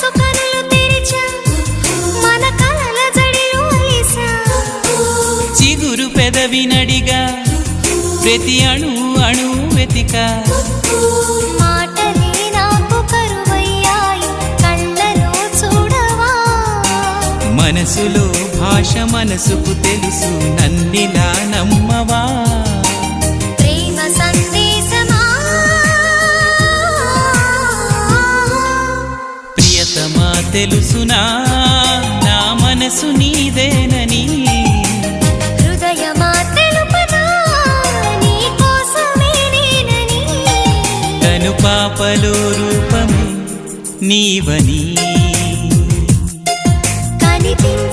మనసు కనులు తెరిచా మన కలల జడిలో అలిసా చిగురు పెదవి నడిగా ప్రతి అణు అణు వెతిక మాటలే నాకు కరువయ్యాయి కళ్ళలో చూడవా మనసులో భాష మనసుకు తెలుసు నన్నిలా నమ్మవా ప్రేమ సందేశమా ప్రియతమా తెలుసునా నా మనసు నీదేనని హృదయమా తెలుపనా నీ కోసమే నేనని కను పాపలో రూపమే నీవని కనిపించ